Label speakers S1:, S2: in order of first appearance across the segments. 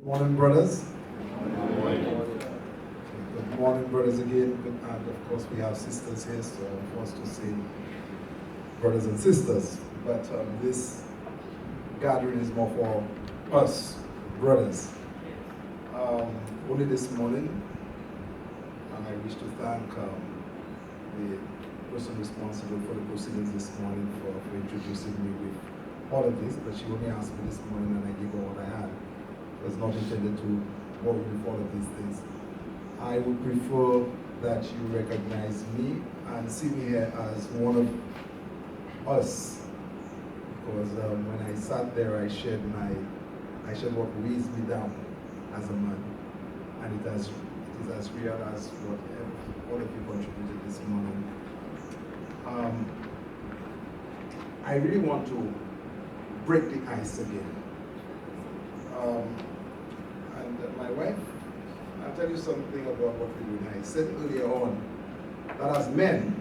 S1: Morning, brothers. Good morning, brothers again. And of course, we have sisters here, so I'm forced to say brothers and sisters. But this gathering is more for us, brothers. Only this morning, and I wish to thank the person responsible for the proceedings this morning for introducing me with all of this. But she only asked me this morning, and I gave her what I had. It was not intended to worry with all of these things. I would prefer that you recognize me and see me here as one of us. Because when I sat there, I shared what weighs me down as a man. And it is as real as what all of you contributed this morning. I really want to break the ice again. And my wife, I'll tell you something about what we do. I said earlier on that as men,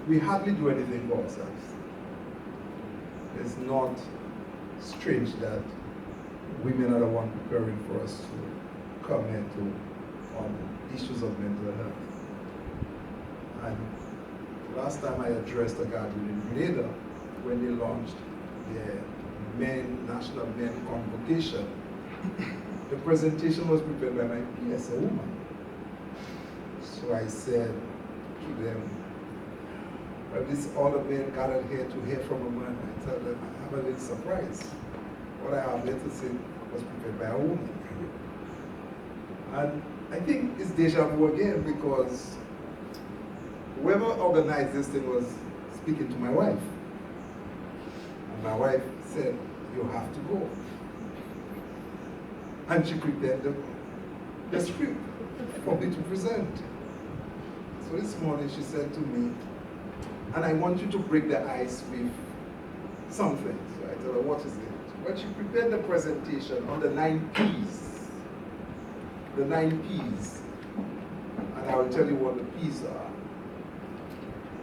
S1: we hardly do anything for ourselves. It's not strange that women are the ones preparing for us to come into issues of mental health. And last time I addressed a gathering in Grenada when they launched their National Men Convocation. The presentation was prepared by my peers, a woman. So I said to them, well, this all the men gathered here to hear from a man. I told them, I have a little surprise. What I have here to say was prepared by a woman. And I think it's deja vu again because whoever organized this thing was speaking to my wife. And my wife said, you have to go. And she prepared the script for me to present. So this morning she said to me, and I want you to break the ice with something. So I told her, what is it? Well, she prepared the presentation on the 9 P's. The 9 P's. And I will tell you what the P's are.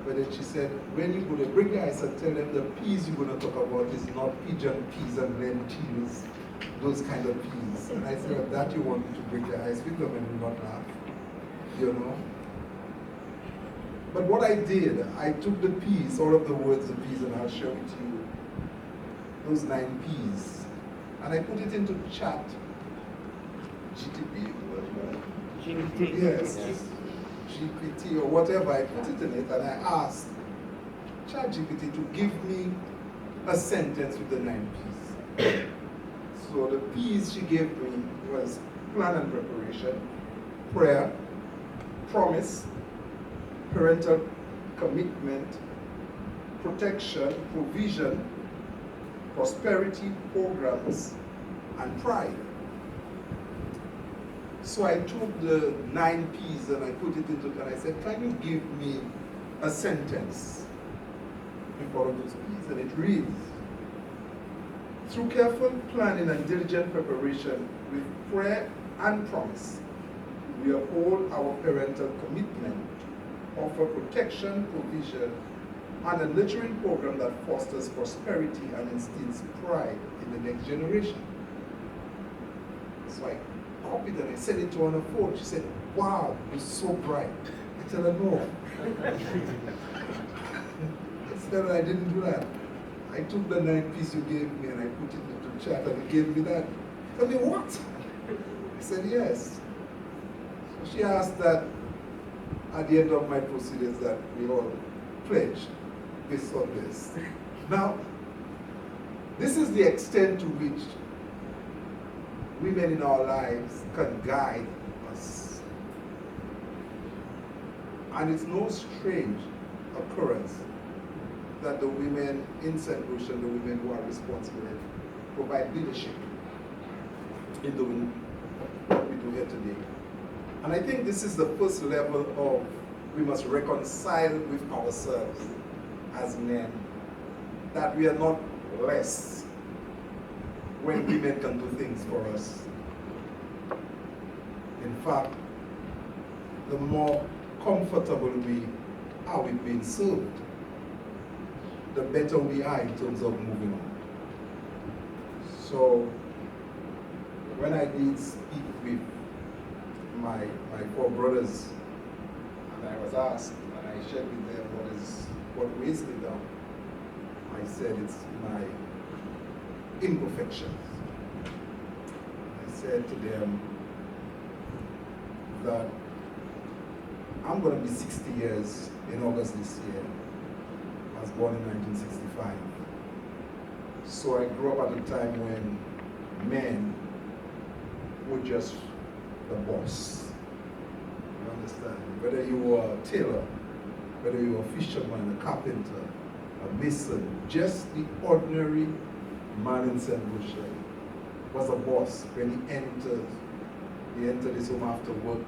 S1: But then she said, when you're going to break the ice and tell them the peas you're going to talk about is not pigeon peas and lentils, those kind of peas. And I said, well, that you want me to break the ice with them and will not laugh, you know. But what I did, I took the peas, all of the words of peas, and I'll share with you those 9 P's. And I put it into chat, GTP, GPT. Yes. GPT or whatever, I put it in it and I asked ChatGPT to give me a sentence with the 9 P's. So the P's she gave me was plan and preparation, prayer, promise, parental commitment, protection, provision, prosperity, programs, and pride. So I took the 9 P's and I put it into it and I said, can you give me a sentence with all of those P's? And it reads, through careful planning and diligent preparation with prayer and promise, we uphold our parental commitment, offer protection, provision, and a nurturing program that fosters prosperity and instills pride in the next generation. So I copied and I sent it to her on her phone. She said, wow, you're so bright. I tell her, no. Instead, I didn't do that. I took the 9 P's you gave me and I put it into chat and he gave me that. Tell me what? I said, yes. So she asked that at the end of my proceedings that we all pledge this on this. Now, this is the extent to which women in our lives can guide us. And it's no strange occurrence that the women in Saint Lucia, the women who are responsible, provide leadership in doing what we do here today. And I think this is the first level of we must reconcile with ourselves as men, that we are not less when women can do things for us. In fact, the more comfortable we are with being served, the better we are in terms of moving on. So when I did speak with my four brothers, and I was asked, and I shared with them what weighs me down, I said it's my imperfections. I said to them that I'm going to be 60 years in August this year. I was born in 1965. So I grew up at a time when men were just the boss. You understand? Whether you were a tailor, whether you were a fisherman, a carpenter, a mason, just the ordinary man in Saint Lucia was a boss when he entered his home after work.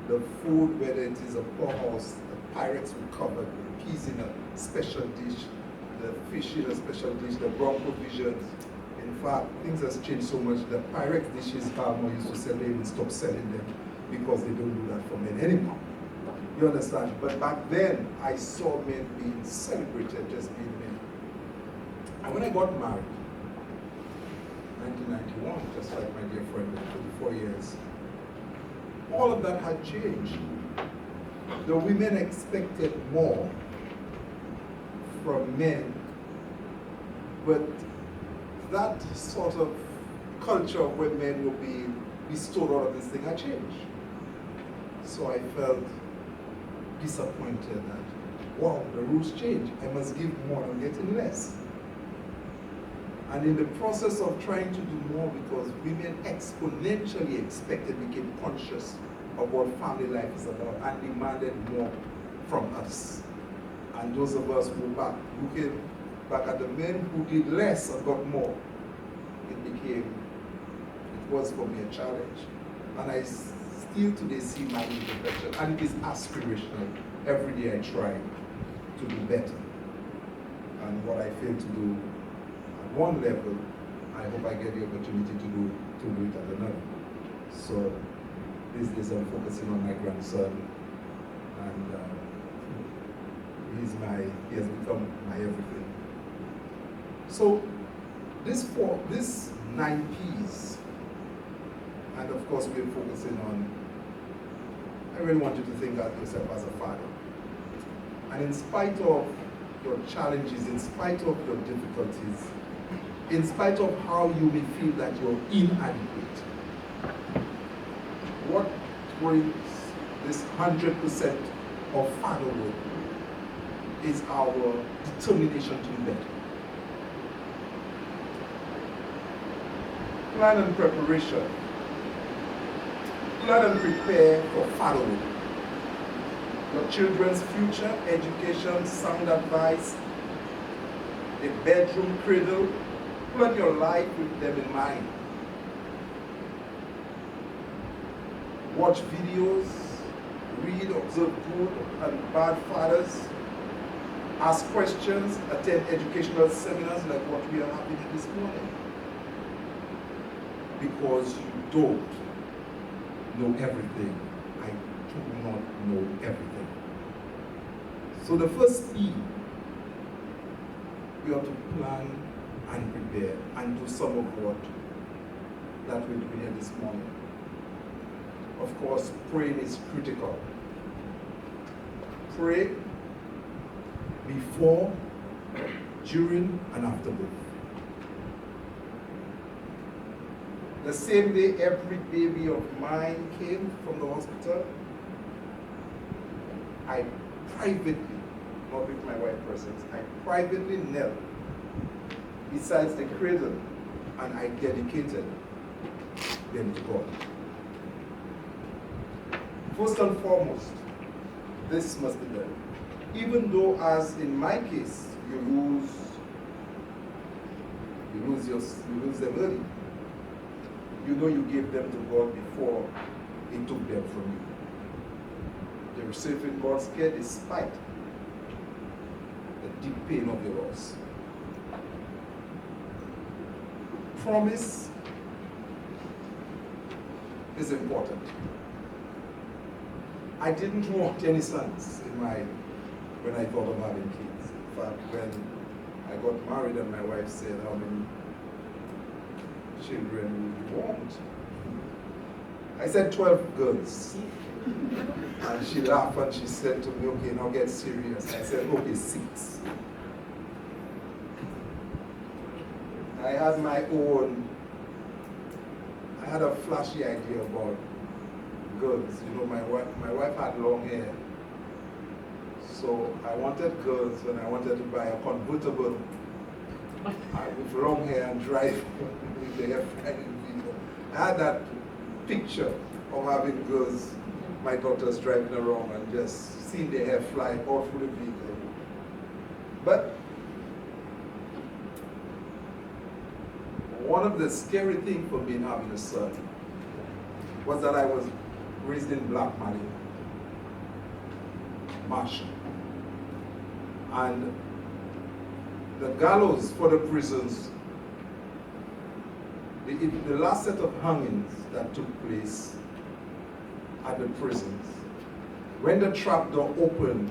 S1: The food, whether it is a poorhouse, the pirates would cover the peas in a special dish, the fish in a special dish, the brown provisions. In fact, things has changed so much. The pirate dishes Palmer used to sell, they even stopped selling them because they don't do that for men anymore. You understand? But back then, I saw men being celebrated, just being men. And when I got married, 1991, just like my dear friend, 24 years, all of that had changed. The women expected more from men, but that sort of culture of where men will be bestowed all of this thing had changed. So I felt disappointed that, wow, the rules changed. I must give more and getting less. And in the process of trying to do more, because women exponentially expected, became conscious of what family life is about and demanded more from us. And those of us who were looking back at the men who did less and got more, it was for me a challenge. And I still today see my imperfection, and it is aspirational. Every day I try to do better. And what I fail to do at one level, I hope I get the opportunity to do it at another. So these days I'm focusing on my grandson, and he has become my everything. So this 9 P's, and of course we're focusing on, I really want you to think of yourself as a father. And in spite of your challenges, in spite of your difficulties, in spite of how you may feel that you're inadequate, what brings this 100% of fatherhood is our determination to be better. Plan and preparation. Plan and prepare for fatherhood. Your children's future, education, sound advice, a bedroom cradle. Plan your life with them in mind. Watch videos, read, observe good and bad fathers, ask questions, attend educational seminars like what we are having this morning. Because you don't know everything. I do not know everything. So the first P, we have to plan and prepare and do some of what that we're doing here this morning. Of course, praying is critical. Pray before, during, and after birth. The same day every baby of mine came from the hospital, I privately, not with my wife present, I privately knelt besides the cradle and I dedicated them to God. First and foremost, this must be done. Even though, as in my case, you lose them early. You know you gave them to God before He took them from you. They receive in God's care despite the deep pain of your loss. Promise is important. I didn't want any sons when I thought of having kids. In fact, when I got married and my wife said, how many children would you want? I said 12 girls. And she laughed and she said to me, okay, now get serious. I said, okay, 6. I had my own, I had a flashy idea about girls. You know, my wife had long hair. So I wanted girls and I wanted to buy a convertible with long hair and drive with the hair flying vehicle. I had that picture of having girls, my daughters driving around and just seeing their hair fly all through the vehicle. But one of the scary things for me in having a son was that I was raised in Black Mali, Marshall. And the gallows for the prisons, the last set of hangings that took place at the prisons, when the trap door opened,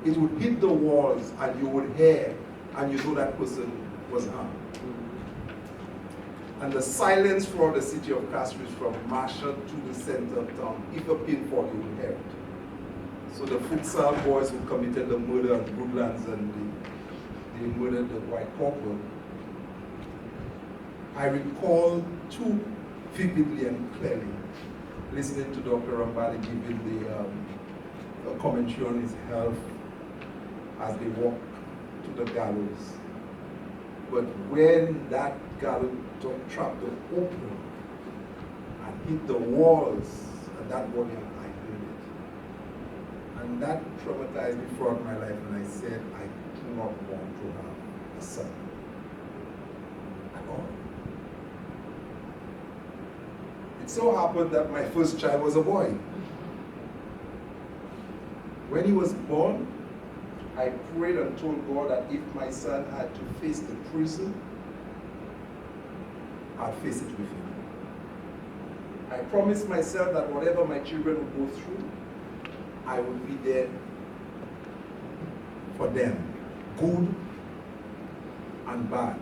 S1: it would hit the walls and you would hear and you know that person was hung. And the silence throughout the city of Castries from Marshall to the center of town, if a pin fall, you would hear it. So the futsal boys who committed the murder at Woodlands and they murdered the white corporal, I recall too vividly and clearly listening to Dr. Rambali giving the commentary on his health as they walked to the gallows. But when that gallows trap door opened and hit the walls at that morning, I heard it. And that traumatized me throughout my life, and I said, I do not want to have a son at all. It so happened that my first child was a boy. When he was born, I prayed and told God that if my son had to face the prison, I'd face it with him. I promised myself that whatever my children would go through, I would be there for them, good and bad.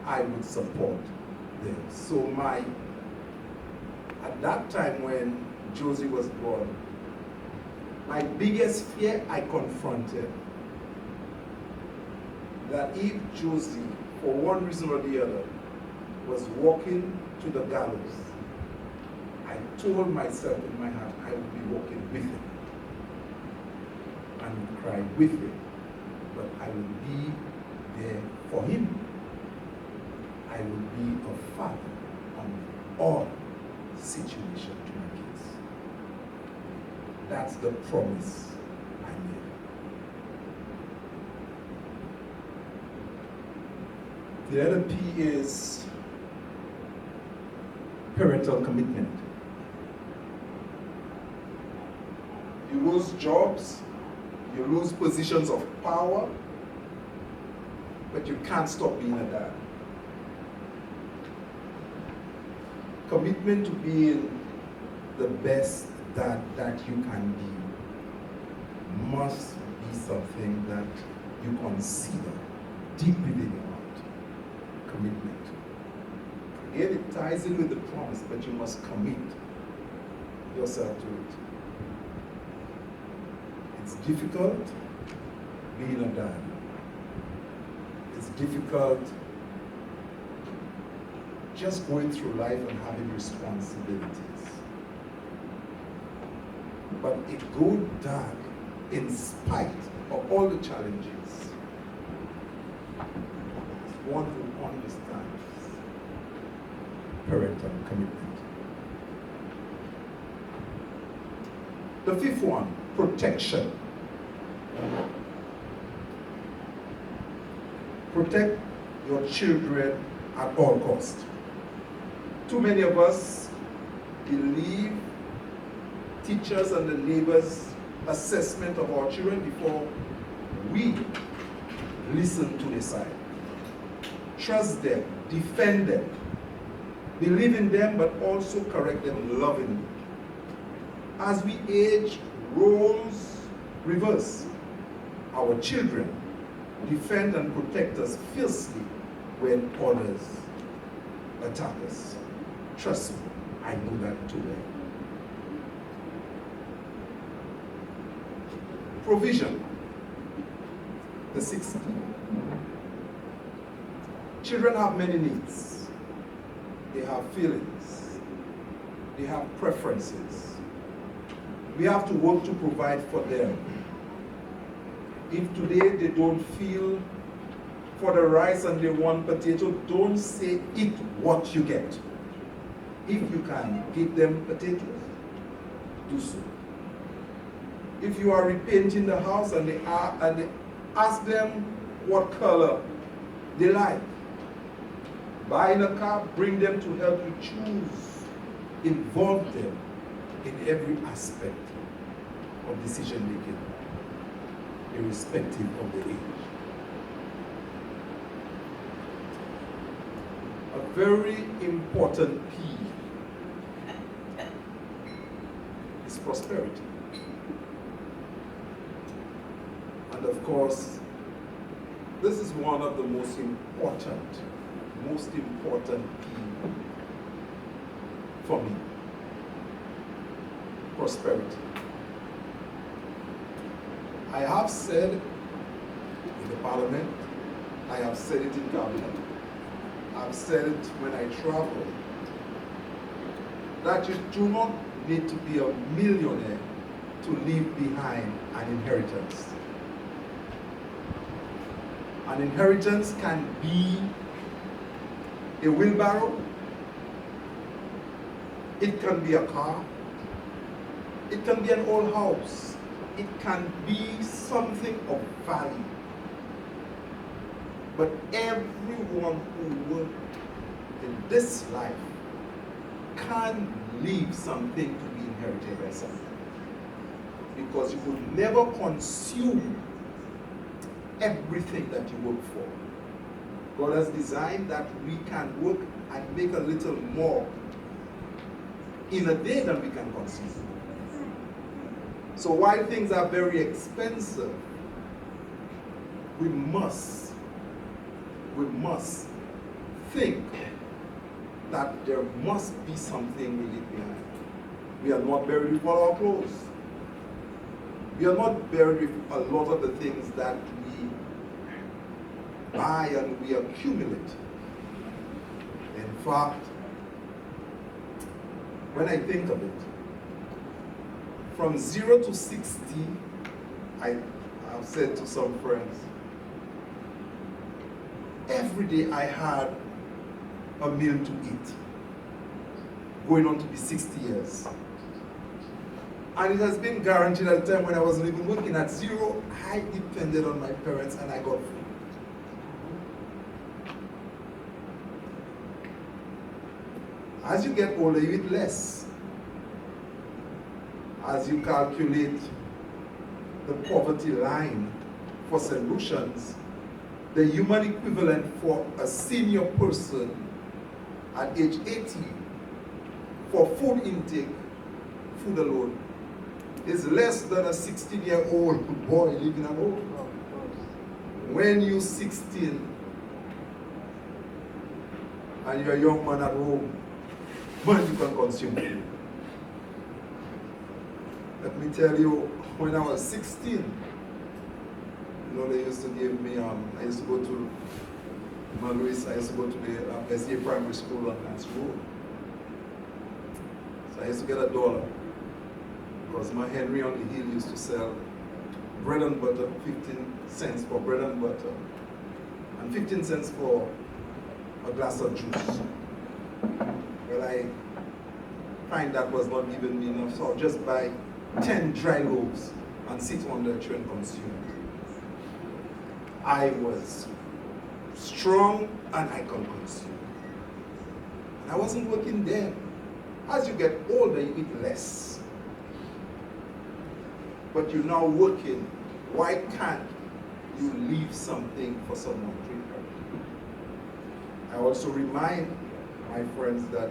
S1: I would support them. So at that time when Josie was born, my biggest fear I confronted, that if Josie, for one reason or the other, was walking to the gallows, I told myself in my heart I would be walking with him and would cry with him, but I would be there for him. I would be a father on all situations to my kids. That's the promise I made. The other P is parental commitment. You lose jobs, you lose positions of power, but you can't stop being a dad. Commitment to being the best dad that you can be must be something that you consider deep within your heart. Commitment. Again, it ties in with the promise, but you must commit yourself to it. It's difficult being a dad. It's difficult just going through life and having responsibilities. But a good dad, in spite of all the challenges, is one who understands parental commitment. The fifth one, protection. Protect your children at all costs. Too many of us believe teachers and the neighbors' assessment of our children before we listen to their side. Trust them, defend them, believe in them, but also correct them lovingly. As we age, roles reverse. Our children defend and protect us fiercely when others attack us. Trust me, I know that too well. Provision. The sixth key. Children have many needs. They have feelings. They have preferences. We have to work to provide for them. If today they don't feel for the rice and they want potato, don't say eat what you get. If you can give them potatoes, do so. If you are repainting the house and they ask them what color they like, buying a car, bring them to help you choose. Involve them in every aspect of decision making, irrespective of the age. A very important key is prosperity. And of course, this is one of the most important key for me. Prosperity. I have said in the parliament, I have said it in cabinet, I've said it when I travel, that you do not need to be a millionaire to leave behind an inheritance. An inheritance can be a wheelbarrow, it can be a car, it can be an old house, it can be something of value. But everyone who works in this life can leave something to be inherited by someone. Because you will never consume everything that you work for. God has designed that we can work and make a little more in a day than we can consume. So while things are very expensive, we must think that there must be something we leave behind. We are not buried with all our clothes. We are not buried with a lot of the things that we buy and we accumulate. In fact, when I think of it, from 0 to 60, I have said to some friends, every day I had a meal to eat, going on to be 60 years. And it has been guaranteed at the time when I wasn't even working at 0, I depended on my parents and I got food. As you get older, you eat less. As you calculate the poverty line for Saint Lucians, the human equivalent for a senior person at age 80 for food intake, food alone, is less than a 16-year-old boy living at home. When you're 16 and you're a young man at home, when you can consume food. Let me tell you, when I was 16, you know, they used to give me, I used to go to Malouis, I used to go to the SDA primary school on Nance Road. So I used to get $1. Because my Henry on the hill used to sell bread and butter, 15 cents for bread and butter, and 15 cents for a glass of juice. Well, I find that was not giving me enough, so I'll just buy 10 dry loaves and sit under a tree and consume. I was strong and I could consume. And I wasn't working then. As you get older, you eat less. But you're now working. Why can't you leave something for someone to inherit? I also remind my friends that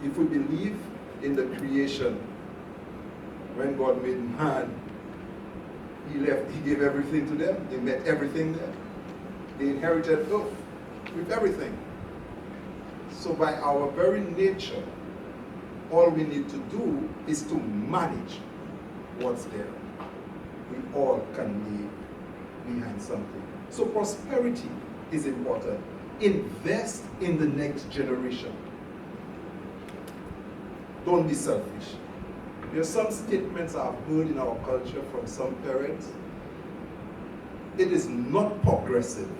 S1: if we believe in the creation, when God made man, he gave everything to them. They met everything there. They inherited earth with everything. So by our very nature, all we need to do is to manage what's there. We all can leave behind something. So prosperity is important. Invest in the next generation. Don't be selfish. There are some statements I've heard in our culture from some parents. It is not progressive.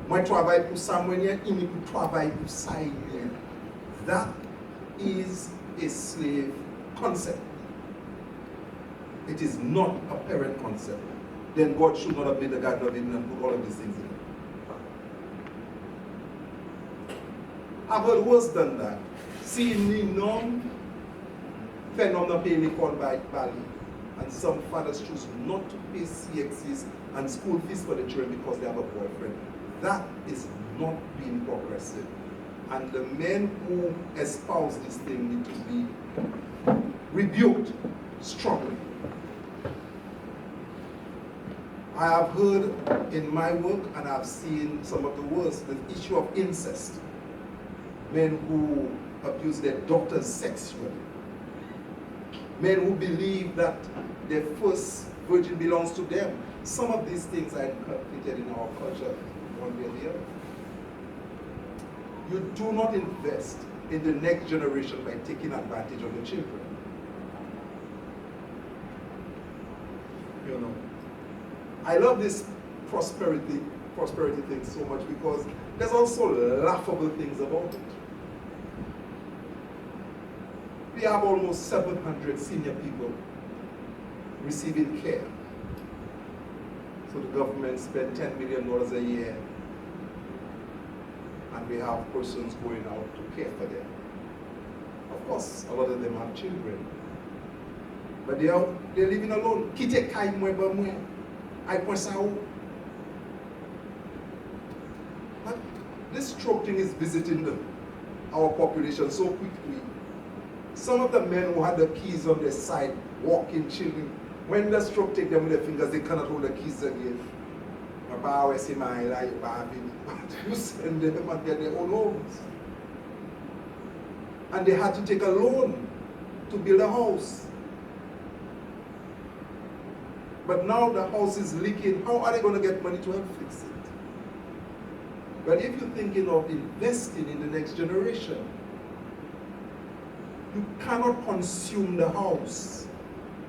S1: Moi travaille pour ça, moi il travaille pour ça. That is a slave concept. It is not a parent concept. Then God should not have made the Garden of Eden and put all of these things in it. I've heard worse than that. See, non phenomenon pay l'école by Bali. And some fathers choose not to pay CXCs and school fees for the children because they have a boyfriend. That is not being progressive. And the men who espouse this thing need to be rebuked strongly. I have heard in my work, and I've seen some of the worst, the issue of incest. Men who abuse their daughters sexually. Men who believe that their first virgin belongs to them. Some of these things are inculcated in our culture one way or the other. You do not invest in the next generation by taking advantage of the children. You know, I love this prosperity thing so much because there's also laughable things about it. We have almost 700 senior people receiving care. So the government spends $10 million a year, and we have persons going out to care for them. Of course, a lot of them have children, but they're living alone. But this stroke thing is visiting our population so quickly. Some of the men who had the keys on their side, walking, children, when the stroke take them with their fingers, they cannot hold the keys again. You send them and get their own homes. And they had to take a loan to build a house. But now the house is leaking. How are they going to get money to help fix it? But if you're thinking of investing in the next generation, you cannot consume the house.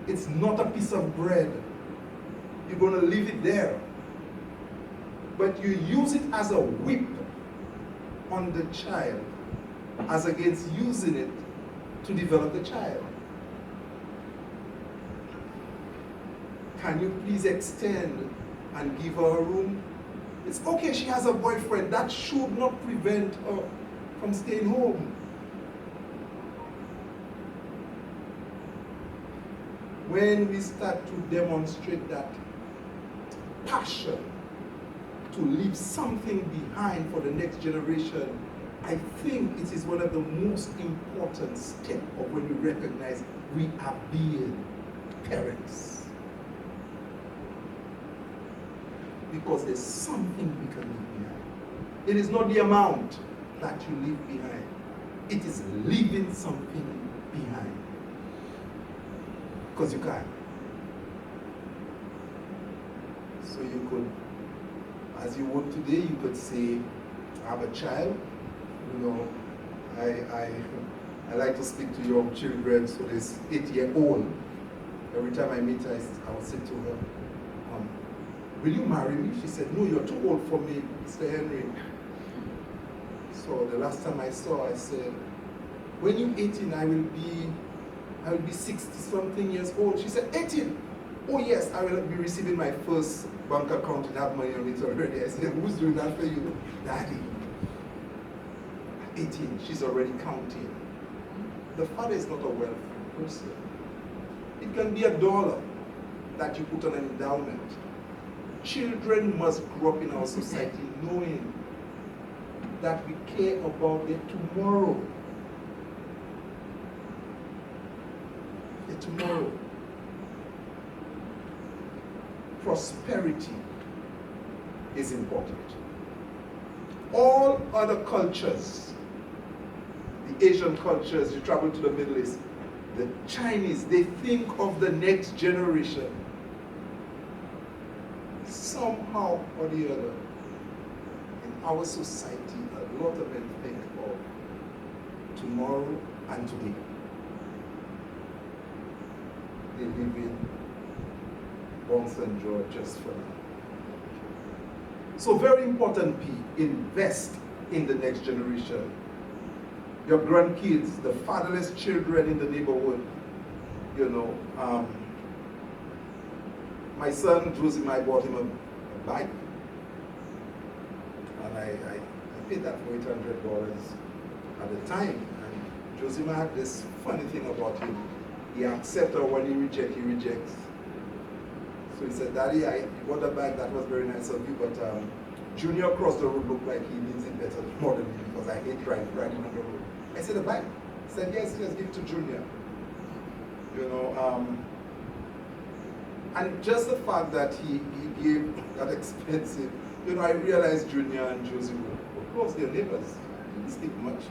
S1: It's not a piece of bread. You're going to leave it there. But you use it as a whip on the child, as against using it to develop the child. Can you please extend and give her a room? It's okay, she has a boyfriend. That should not prevent her from staying home. When we start to demonstrate that passion to leave something behind for the next generation, I think it is one of the most important steps of when we recognize we are being parents. Because there's something we can leave behind. It is not the amount that you leave behind. It is leaving something behind. Because you can. So you could, as you would today, you could say, I have a child. You know, I like to speak to young children. So this 8-year-old, every time I meet her, I will say to her, will you marry me? She said, no, you're too old for me, Mr. Henry. So the last time I saw her, I said, when you're 18, I will be 60-something years old. She said, 18? Oh yes, I will be receiving my first bank account and have money on it already. I said, who's doing that for you? Daddy. At 18, she's already counting. The father is not a wealthy person. It can be $1 that you put on an endowment. Children must grow up in our society knowing that we care about their tomorrow. Their tomorrow. Prosperity is important. All other cultures, the Asian cultures, you travel to the Middle East, the Chinese, they think of the next generation somehow or the other. In our society, a lot of them think of tomorrow and today. They live in bounce and joy just for now. So very important, invest in the next generation. Your grandkids, the fatherless children in the neighborhood, my son, Joachim, I bought him a bike. And I paid that for $800 at the time. And Joachim had this funny thing about him. He accepts or when he rejects. So he said, Daddy, you bought a bike, that was very nice of you, but Junior across the road looked like he needs it better more than me because I hate riding on the road. I said, a bike? He said, yes, give it to Junior. And just the fact that he gave that expensive, I realized Junior and Josie were close, they're neighbors. They didn't speak much.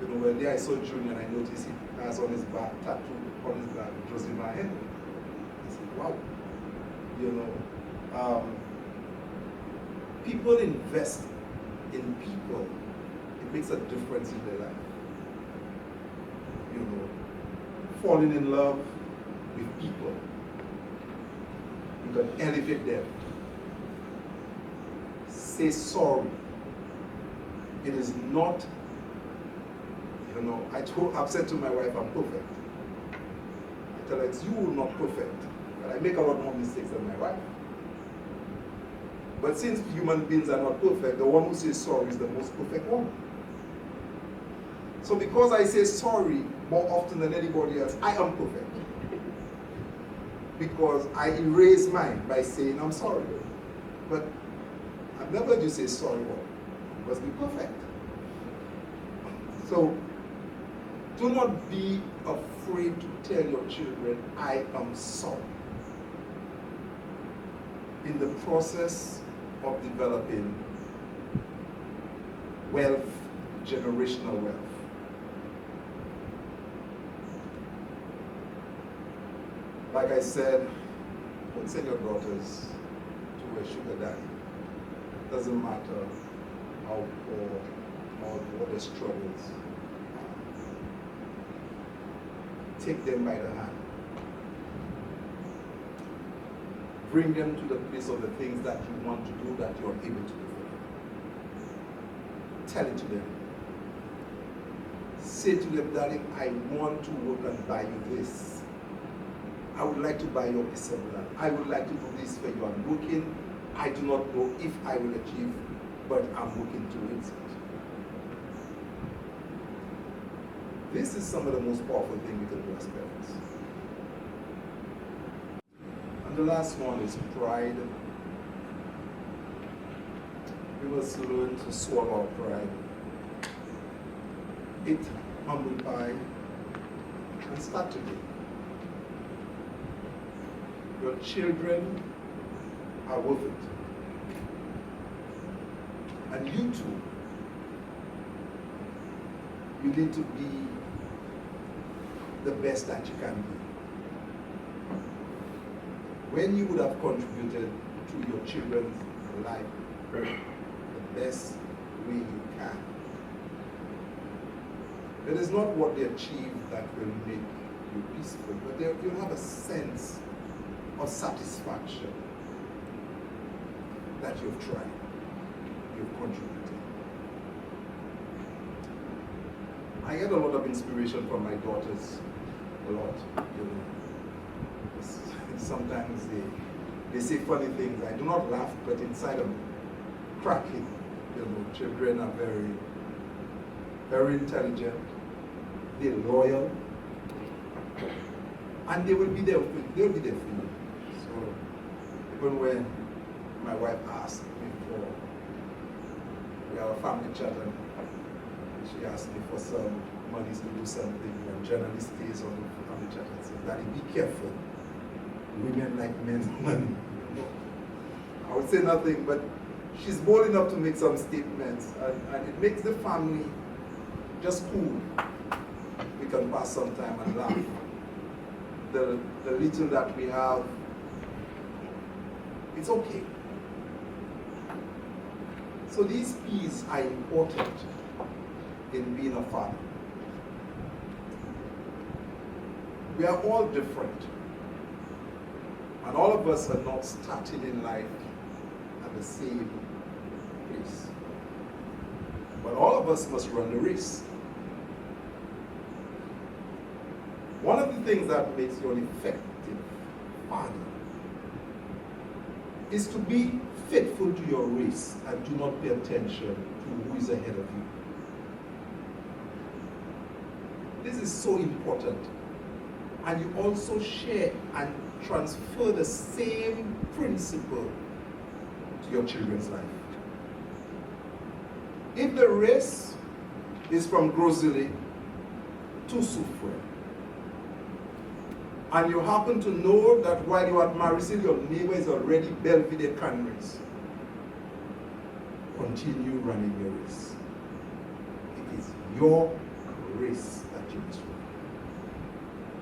S1: One day I saw Junior and I noticed he has on his back, tattoo on his back, Joachim Henry. I said, wow. People invest in people. It makes a difference in their life. Falling in love with people. You can elevate them. Say sorry. It is not, I've said to my wife, I'm perfect. I tell her, it's you who are not perfect. But I make a lot more mistakes than my wife. But since human beings are not perfect, the one who says sorry is the most perfect one. So because I say sorry more often than anybody else, I am perfect. Because I erase mine by saying I'm sorry. But I've never heard you say sorry, you must be perfect. So do not be afraid to tell your children, I am sorry. In the process of developing wealth, generational wealth. Like I said, don't send your daughters to a sugar daddy. It doesn't matter how poor or what their struggles. Take them by the hand. Bring them to the place of the things that you want to do that you're able to do for them. Tell it to them. Say to them, Daddy, I want to work and buy you this. I would like to buy you a piece of land. I would like to do this for you. I'm looking. I do not know if I will achieve, but I'm looking towards it. This is some of the most powerful things we can do as parents. And the last one is pride. We must learn to swallow our pride. Eat humble pie and start today. Your children are worth it. And you too. You need to be the best that you can be. When you would have contributed to your children's life the best way you can. It is not what they achieve that will make you peaceful, but you'll have a sense of satisfaction that you've tried, you've contributed. I get a lot of inspiration from my daughters, a lot. Sometimes they say funny things. I do not laugh, but inside I'm cracking. Children are very, very intelligent. They're loyal, and they will be there. They'll be there for you. So even when my wife asked me for, we have a family chat, and she asked me for some money to do something, and generally stays on the family chat and says, Daddy, be careful. Women like men's money. I would say nothing, but she's bold enough to make some statements, and it makes the family just cool. We can pass some time and laugh. The little that we have, it's okay. So these P's are important in being a father. We are all different. And all of us are not starting in life at the same place. But all of us must run the race. One of the things that makes you an effective father is to be faithful to your race and do not pay attention to who is ahead of you. This is so important. And you also share and transfer the same principle to your children's life. If the race is from Grosili to Soufrière, and you happen to know that while you are at Marisil, your neighbor is already Belvedere Canneries, continue running your race. It is your race that you must run.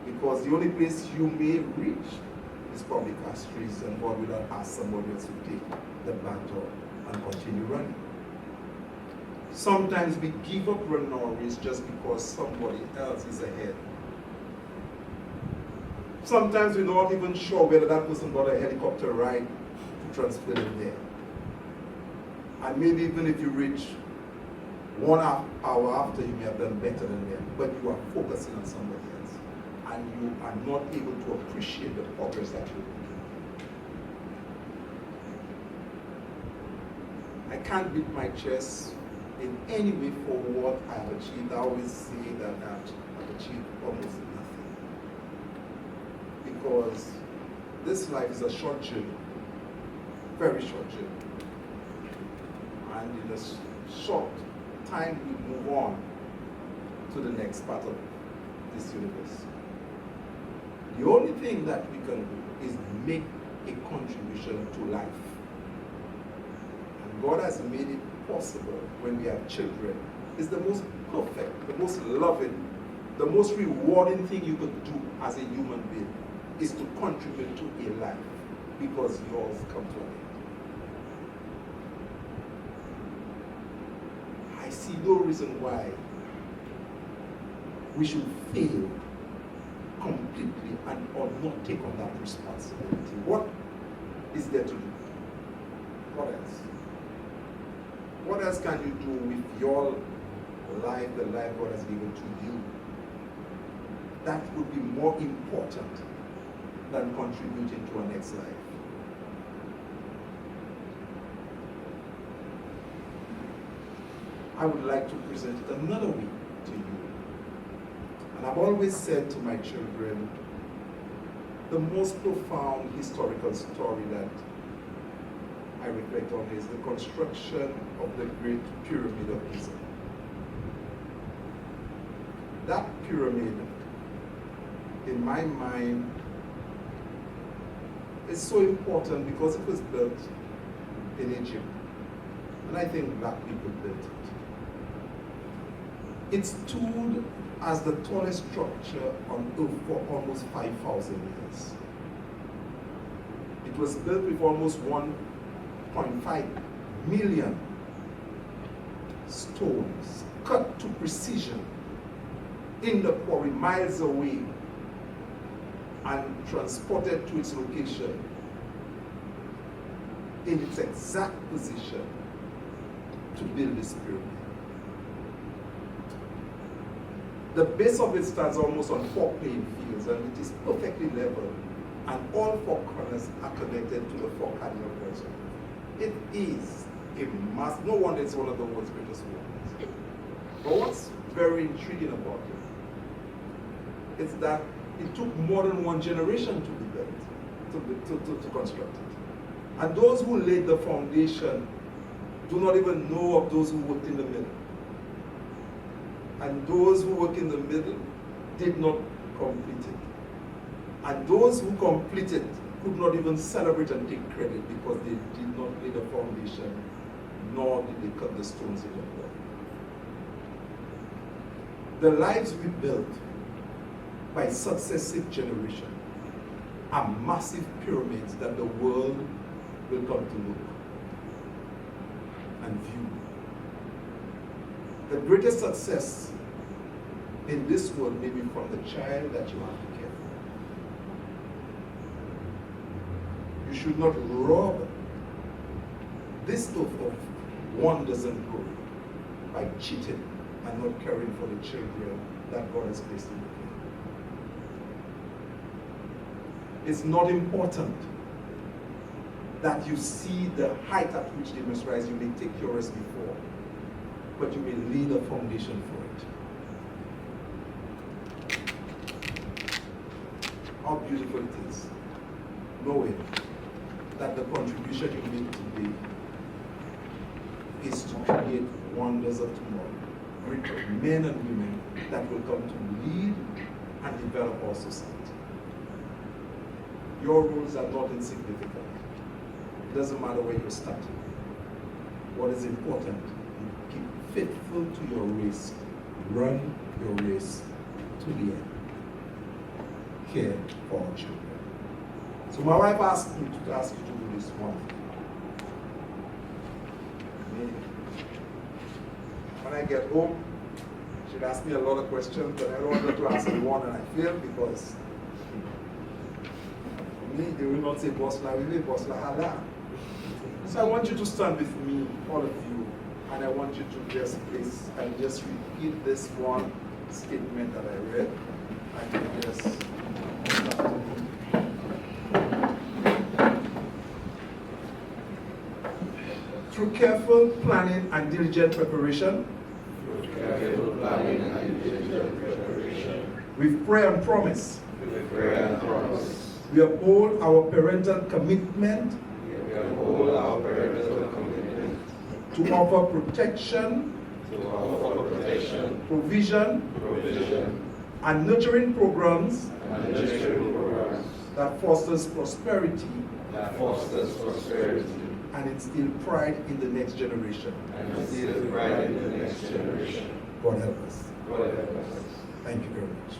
S1: Because the only place you may reach is probably Castries, and God will not ask somebody else to take the baton and continue running. Sometimes we give up running our race just because somebody else is ahead. Sometimes we're not even sure whether that person got a helicopter ride to transfer them there. And maybe even if you reach 1 hour after, you may have done better than them, but you are focusing on somebody else. And you are not able to appreciate the progress that you're making. I can't beat my chest in any way for what I have achieved. I always say that I've achieved almost nothing. Because this life is a short journey, very short journey. And in a short time, we move on to the next part of this universe. The only thing that we can do is make a contribution to life. And God has made it possible when we have children. It's the most perfect, the most loving, the most rewarding thing you could do as a human being is to contribute to a life, because yours come to an end. I see no reason why we should fail completely and or not take on that responsibility. What is there to do? What else? What else can you do with your life, the life God has given to you? That would be more important than contributing to our next life. I would like to present it another way to you. And I've always said to my children, the most profound historical story that I reflect on is the construction of the Great Pyramid of Giza. That pyramid, in my mind, is so important because it was built in Egypt. And I think black people built it. It stood as the tallest structure on Earth for almost 5,000 years. It was built with almost 1.5 million stones cut to precision in the quarry miles away and transported to its location in its exact position to build this pyramid. The base of it stands almost on 4 playing fields, and it is perfectly level, and all 4 corners are connected to the 4 cardinal points. It is a mass. No wonder it's one of the world's greatest wonders. But what's very intriguing about it is that it took more than 1 generation to be built, to construct it. And those who laid the foundation do not even know of those who worked in the middle. And those who work in the middle did not complete it. And those who completed could not even celebrate and take credit because they did not lay the foundation nor did they cut the stones in the wall. The lives we built by successive generations are massive pyramids that the world will come to look and view. The greatest success in this world may be from the child that you have to care for. You should not rob this stuff of wonders and glory by cheating and not caring for the children that God has placed in your care. It's not important that you see the height at which they must rise. You may take your rest before, but you may lay the foundation for it. How beautiful it is, knowing that the contribution you make today is to create wonders of tomorrow, great men and women that will come to lead and develop our society. Your roles are not insignificant. It doesn't matter where you're starting. What is important, you keep faithful to your race. Run your race to the end. Care for our children. So my wife asked me to ask you to do this one. When I get home, she'd ask me a lot of questions, but I don't want her to ask me one and I fail because they will not say Bosla, we will Bosla Hala. So I want you to stand with me, all of you, and I want you to just please and just repeat this one statement that I read. And you just through careful planning and diligent preparation, with prayer and promise, we uphold our parental commitment to offer protection, provision, and nurturing programs that fosters prosperity and instill pride in the next generation. God help us. Thank you very much.